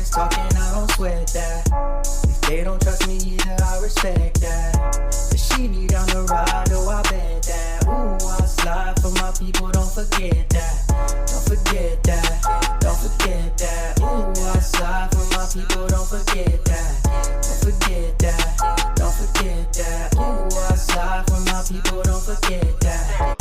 honest talking, I don't sweat that. If they don't trust me either, I respect that. But she need down the ride, oh I bet that. Ooh, I slide for my people, don't forget that. Don't forget that, don't forget that. Ooh, I slide for my people, don't forget that. Don't forget that, don't forget that. Ooh, I slide for my people, don't forget that.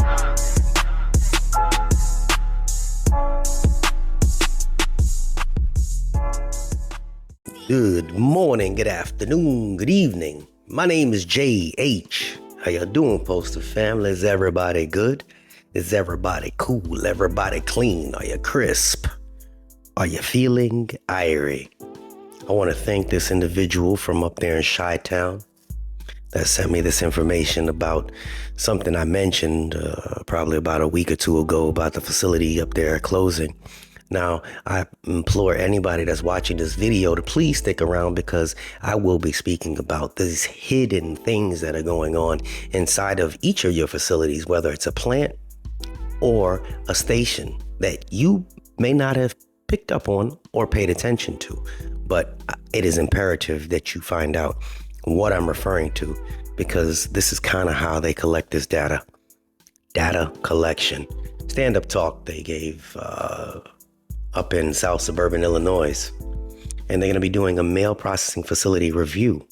Good morning, good afternoon, good evening. My name is JH. How y'all doing, Postal family? Is everybody good? Is everybody cool? Everybody clean? Are you crisp? Are you feeling irie? I want to thank this individual from up there in Chi-Town that sent me this information about something I mentioned probably about a week or two ago about the facility up there closing. Now, I implore anybody that's watching this video to please stick around because I will be speaking about these hidden things that are going on inside of each of your facilities, whether it's a plant or a station that you may not have picked up on or paid attention to. But it is imperative that you find out what I'm referring to, because this is kind of how they collect this data. Data collection. Stand-up talk they gave up in South Suburban Illinois, and they're going to be doing a mail processing facility review.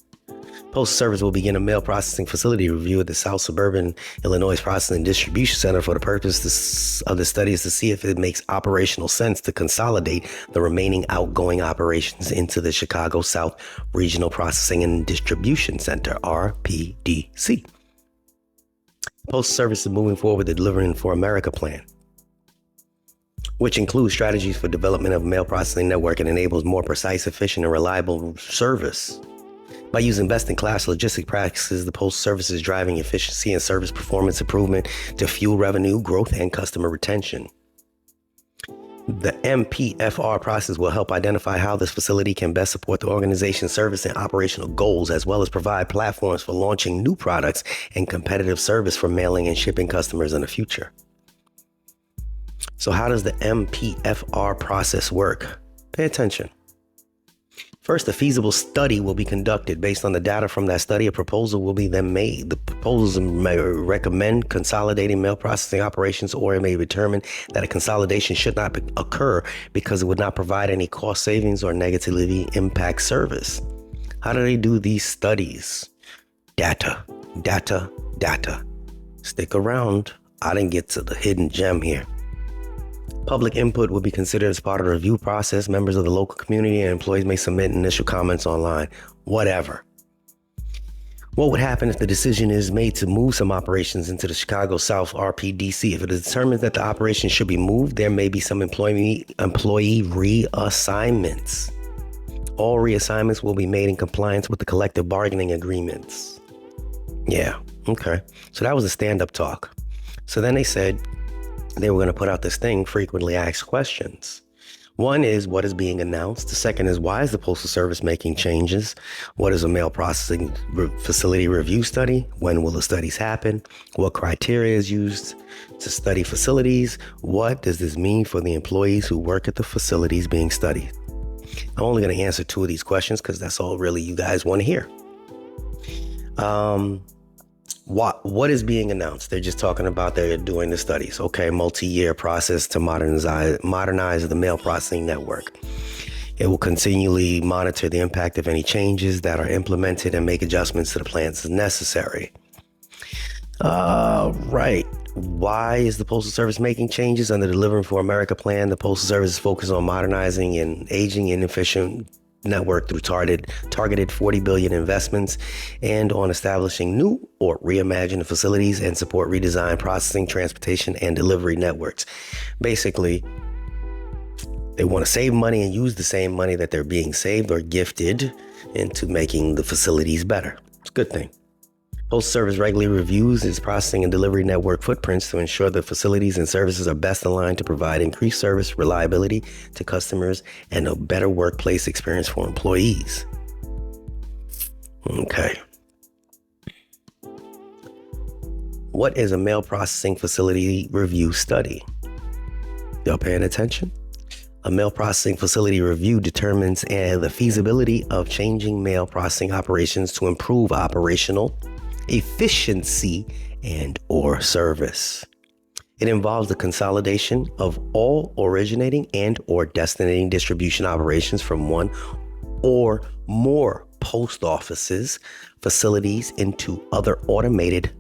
Postal Service will begin a mail processing facility review at the South Suburban Illinois Processing Distribution Center for the purpose of the study is to see if it makes operational sense to consolidate the remaining outgoing operations into the Chicago South Regional Processing and Distribution Center, RPDC. Postal Service is moving forward with the Delivering for America plan, which includes strategies for development of a mail processing network and enables more precise, efficient, and reliable service. By using best-in-class logistic practices, the Postal Service is driving efficiency and service performance improvement to fuel revenue growth and customer retention. The MPFR process will help identify how this facility can best support the organization's service and operational goals, as well as provide platforms for launching new products and competitive service for mailing and shipping customers in the future. So how does the MPFR process work? Pay attention. First, a feasible study will be conducted. Based on the data from that study, a proposal will be then made. The proposal may recommend consolidating mail processing operations, or it may determine that a consolidation should not occur because it would not provide any cost savings or negatively impact service. How do they do these studies? Data, data, data. Stick around. I didn't get to the hidden gem here. Public input will be considered as part of the review process. Members of the local community and employees may submit initial comments online. Whatever. What would happen if the decision is made to move some operations into the Chicago South RPDC? If it is determined that the operation should be moved, there may be some employee reassignments. All reassignments will be made in compliance with the collective bargaining agreements. Yeah, okay. So that was a stand-up talk. So then they said they were going to put out this thing, frequently asked questions. One is, what is being announced? The second is, why is the Postal Service making changes? What is a mail processing facility review study? When will the studies happen? What criteria is used to study facilities? What does this mean for the employees who work at the facilities being studied? I'm only going to answer two of these questions because that's all really you guys want to hear. What is being announced? They're just talking about they're doing the studies. Okay, multi-year process to modernize the mail processing network. It will continually monitor the impact of any changes that are implemented and make adjustments to the plans as necessary. Right. Why is the Postal Service making changes under the Delivering for America plan? The Postal Service is focused on modernizing an aging inefficient network through targeted $40 billion investments and on establishing new or reimagined facilities and support redesigned processing, transportation, and delivery networks. Basically, they want to save money and use the same money that they're being saved or gifted into making the facilities better. It's a good thing. Postal Service regularly reviews its processing and delivery network footprints to ensure the facilities and services are best aligned to provide increased service reliability to customers and a better workplace experience for employees. Okay. What is a mail processing facility review study? Y'all paying attention? A mail processing facility review determines the feasibility of changing mail processing operations to improve operational efficiency and or service. It involves the consolidation of all originating and or destinating distribution operations from one or more post offices, facilities into other automated,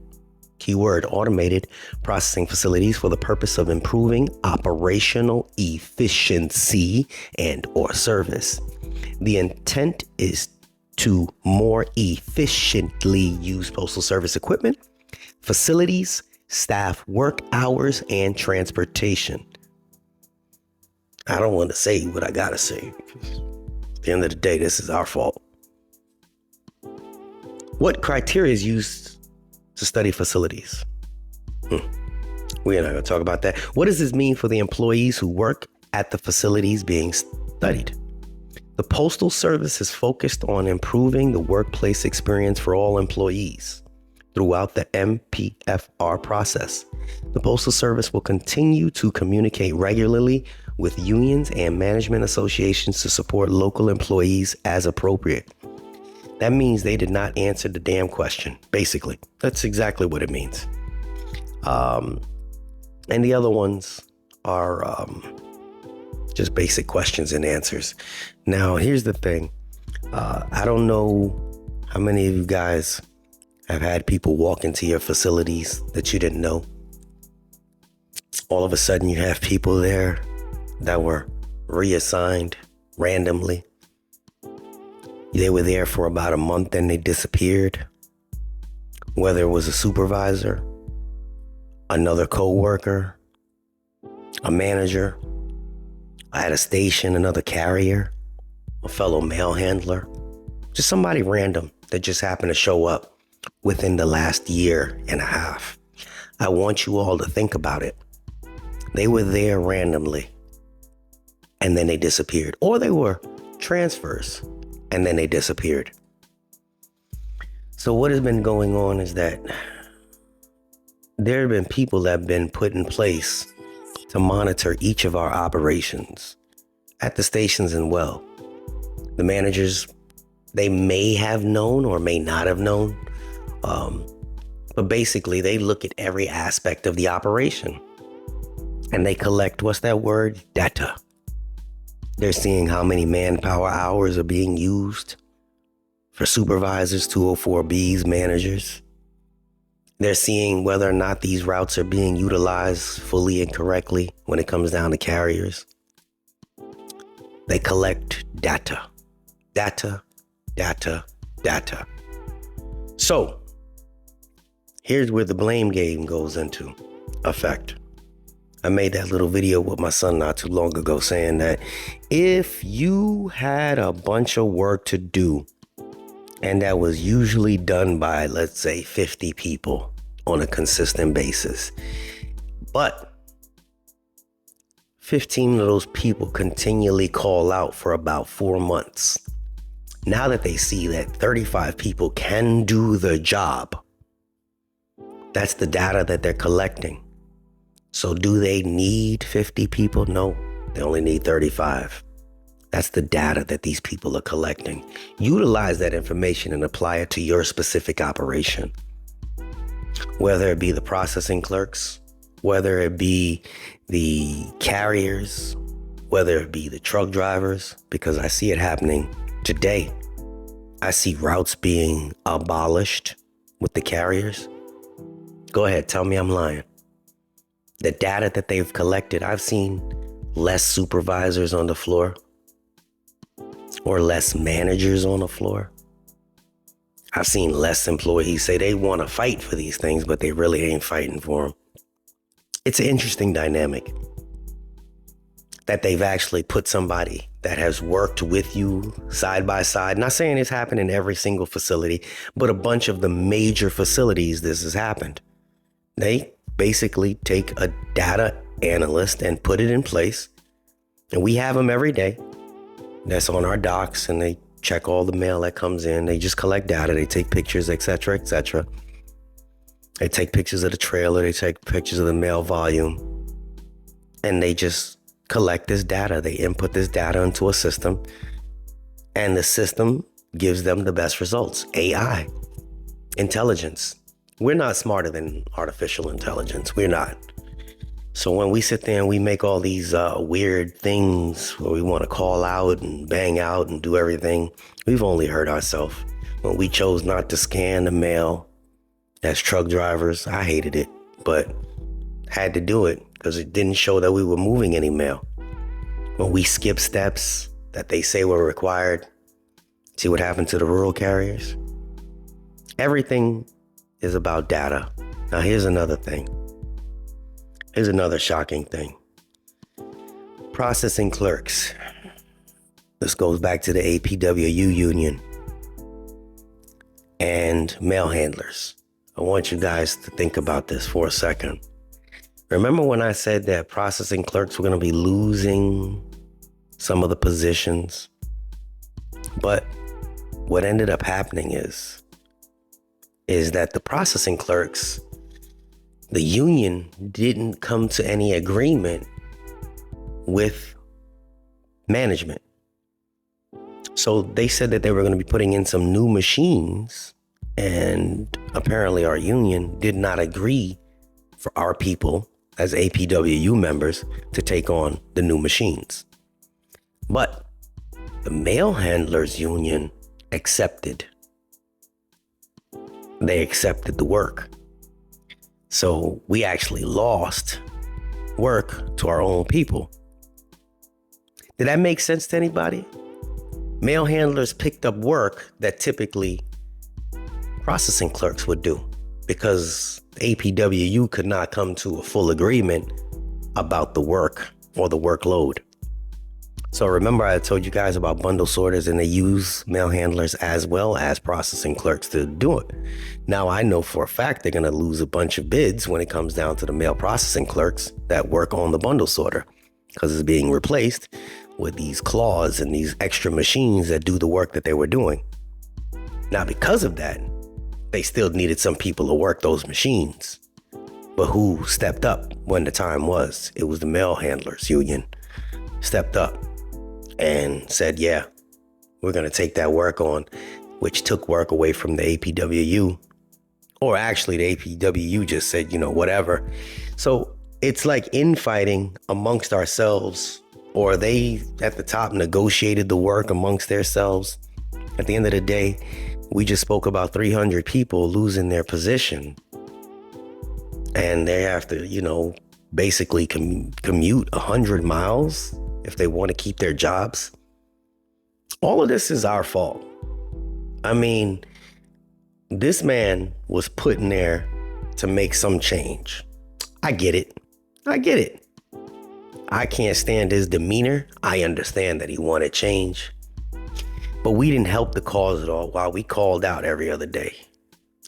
keyword automated, processing facilities for the purpose of improving operational efficiency and or service. The intent is to more efficiently use postal service equipment, facilities, staff, work hours, and transportation. I don't want to say what I gotta say. At the end of the day, this is our fault. What criteria is used to study facilities? We're not going to talk about that. What does this mean for the employees who work at the facilities being studied? The Postal Service is focused on improving the workplace experience for all employees throughout the MPFR process. The Postal Service will continue to communicate regularly with unions and management associations to support local employees as appropriate. That means they did not answer the damn question, basically. That's exactly what it means. And the other ones are just basic questions and answers. Now, here's the thing. I don't know how many of you guys have had people walk into your facilities that you didn't know. All of a sudden, you have people there that were reassigned randomly. They were there for about a month and they disappeared. Whether it was a supervisor, another coworker, a manager, at a station, another carrier, a fellow mail handler, just somebody random that just happened to show up within the last year and a half. I want you all to think about it. They were there randomly and then they disappeared, or they were transfers and then they disappeared. So what has been going on is that there have been people that have been put in place to monitor each of our operations at the stations and well. The managers, they may have known or may not have known, but basically they look at every aspect of the operation and they collect, what's that word? Data. They're seeing how many manpower hours are being used for supervisors, 204Bs, managers. They're seeing whether or not these routes are being utilized fully and correctly when it comes down to carriers. They collect data. Data, data, data. So, here's where the blame game goes into effect. I made that little video with my son not too long ago saying that if you had a bunch of work to do and that was usually done by, let's say, 50 people on a consistent basis, but 15 of those people continually call out for about 4 months. Now that they see that 35 people can do the job, that's the data that they're collecting. So do they need 50 people? No, they only need 35. That's the data that these people are collecting. Utilize that information and apply it to your specific operation. Whether it be the processing clerks, whether it be the carriers, whether it be the truck drivers, because I see it happening today. I see routes being abolished with the carriers. Go ahead, tell me I'm lying. The data that they've collected, I've seen less supervisors on the floor or less managers on the floor. I've seen less employees say they want to fight for these things, but they really ain't fighting for them. It's an interesting dynamic that they've actually put somebody that has worked with you side by side. Not saying it's happened in every single facility, but a bunch of the major facilities this has happened. They basically take a data analyst and put it in place. And we have them every day. That's on our docs, and they check all the mail that comes in. They just collect data. They take pictures, etc., etc. They take pictures of the trailer. They take pictures of the mail volume. And they just collect this data. They input this data into a system, and the system gives them the best results. AI, intelligence. We're not smarter than artificial intelligence. We're not. So when we sit there and we make all these weird things where we want to call out and bang out and do everything, we've only hurt ourselves. When we chose not to scan the mail as truck drivers, I hated it, but had to do it because it didn't show that we were moving any mail. When we skip steps that they say were required, see what happened to the rural carriers? Everything is about data. Now here's another thing. Here's another shocking thing. Processing clerks. This goes back to the APWU union and mail handlers. I want you guys to think about this for a second. Remember when I said that processing clerks were going to be losing some of the positions? But what ended up happening is that the processing clerks, the union didn't come to any agreement with management. So they said that they were going to be putting in some new machines, and apparently our union did not agree for our people as APWU members to take on the new machines. But the mail handlers union accepted. They accepted the work. So we actually lost work to our own people. Did that make sense to anybody? Mail handlers picked up work that typically processing clerks would do because APWU could not come to a full agreement about the work or the workload. So remember I told you guys about bundle sorters, and they use mail handlers as well as processing clerks to do it. Now I know for a fact they're going to lose a bunch of bids when it comes down to the mail processing clerks that work on the bundle sorter, because it's being replaced with these claws and these extra machines that do the work that they were doing. Now, because of that, they still needed some people to work those machines. But who stepped up when the time was? It was the mail handlers union stepped up and said, yeah, we're going to take that work on, which took work away from the APWU. Or actually, the APWU just said, whatever. So it's like infighting amongst ourselves, or they at the top negotiated the work amongst themselves. At the end of the day, we just spoke about 300 people losing their position. And they have to, basically commute 100 miles if they want to keep their jobs. All of this is our fault. I mean, this man was put in there to make some change. I get it. I can't stand his demeanor. I understand that he wanted change. But we didn't help the cause at all while we called out every other day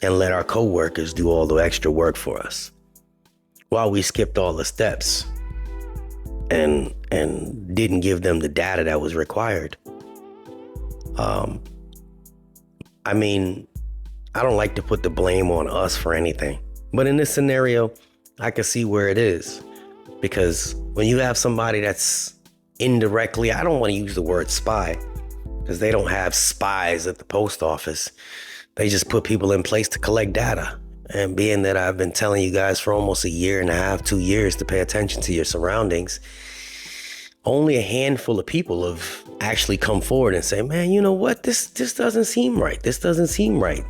and let our coworkers do all the extra work for us, while we skipped all the steps and didn't give them the data that was required. I mean, I don't like to put the blame on us for anything, but in this scenario, I can see where it is, because when you have somebody that's indirectly, I don't want to use the word spy, because they don't have spies at the post office. They just put people in place to collect data. And being that I've been telling you guys for almost a year and a half, 2 years, to pay attention to your surroundings, only a handful of people have actually come forward and say, man, you know what? This doesn't seem right. This doesn't seem right.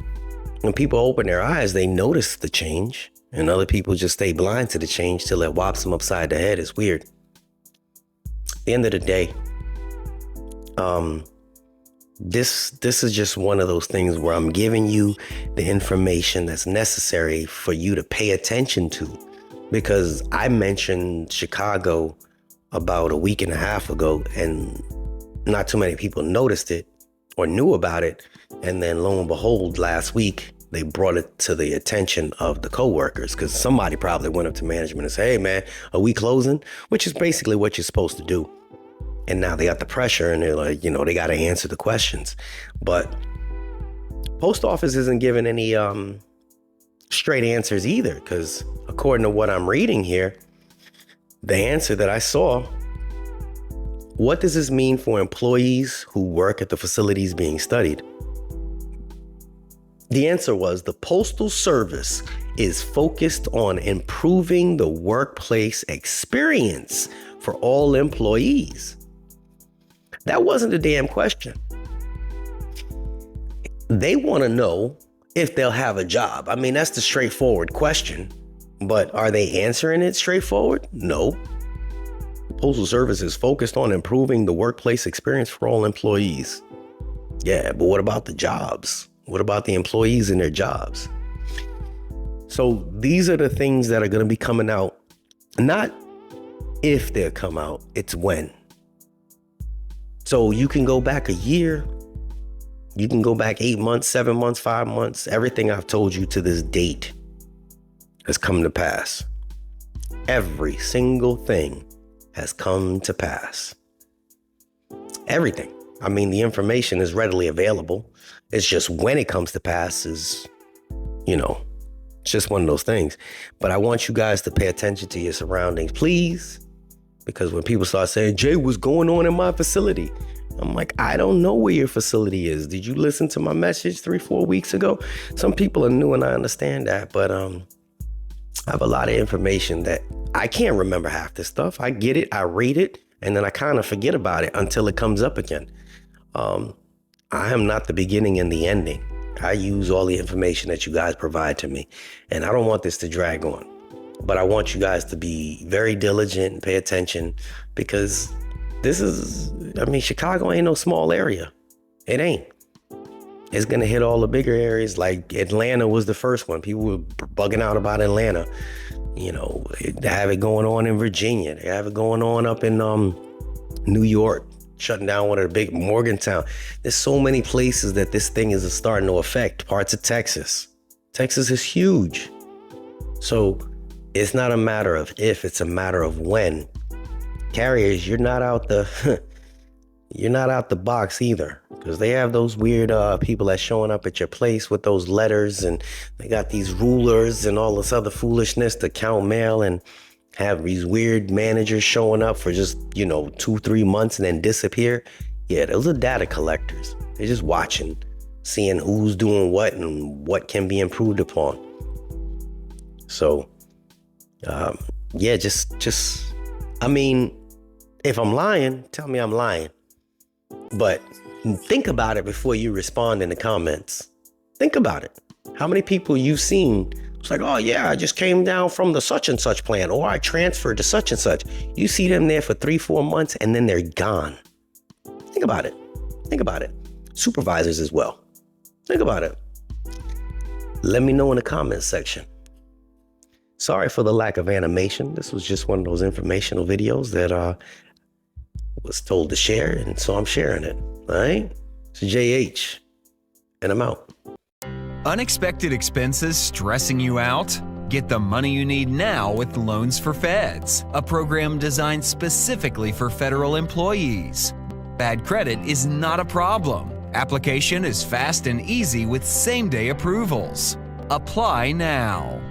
When people open their eyes, they notice the change, and other people just stay blind to the change till it whops them upside the head. It's weird. At the end of the day, this is just one of those things where I'm giving you the information that's necessary for you to pay attention to, because I mentioned Chicago about a week and a half ago, and not too many people noticed it or knew about it. And then lo and behold, last week, they brought it to the attention of the coworkers, because somebody probably went up to management and said, hey, man, are we closing? Which is basically what you're supposed to do. And now they got the pressure, and they're like, they got to answer the questions. But post office isn't giving any straight answers either, because according to what I'm reading here, the answer that I saw What does this mean for employees who work at the facilities being studied? The answer was the Postal Service is focused on improving the workplace experience for all employees. That wasn't a damn question. They want to know if they'll have a job. I mean, that's the straightforward question, but are they answering it straightforward? No. Postal Service is focused on improving the workplace experience for all employees. Yeah, but what about the jobs? What about the employees and their jobs? So these are the things that are going to be coming out. Not if they'll come out, it's when. So you can go back a year. You can go back 8 months, 7 months, 5 months. Everything I've told you to this date has come to pass. Every single thing has come to pass. Everything. I mean, the information is readily available. It's just when it comes to pass is, it's just one of those things. But I want you guys to pay attention to your surroundings, please. Because when people start saying, Jay, what's going on in my facility? I'm like, I don't know where your facility is. Did you listen to my message 3-4 weeks ago? Some people are new and I understand that, but I have a lot of information that I can't remember half this stuff. I get it, I read it, and then I kind of forget about it until it comes up again. I am not the beginning and the ending. I use all the information that you guys provide to me, and I don't want this to drag on. But I want you guys to be very diligent and pay attention, because Chicago ain't no small area. It ain't. It's going to hit all the bigger areas. Like Atlanta was the first one. People were bugging out about Atlanta. They have it going on in Virginia. They have it going on up in New York, shutting down one of the big Morgantown. There's so many places that this thing is starting to affect. Parts of Texas. Texas is huge. So it's not a matter of if, it's a matter of when. Carriers, you're not out the box either, because they have those weird people that's showing up at your place with those letters, and they got these rulers and all this other foolishness to count mail, and have these weird managers showing up for just 2-3 months and then disappear. Yeah, those are data collectors. They're just watching, seeing who's doing what and what can be improved upon. So if I'm lying, tell me I'm lying. But think about it before you respond in the comments. Think about it. How many people you've seen? It's like, oh yeah, I just came down from the such and such plan, or I transferred to such and such. You see them there for 3-4 months and then they're gone. Think about it. Think about it. Supervisors as well. Think about it. Let me know in the comments section. Sorry for the lack of animation. This was just one of those informational videos that was told to share, and so I'm sharing it. All right? It's JH, and I'm out. Unexpected expenses stressing you out? Get the money you need now with Loans for Feds, a program designed specifically for federal employees. Bad credit is not a problem. Application is fast and easy with same-day approvals. Apply now.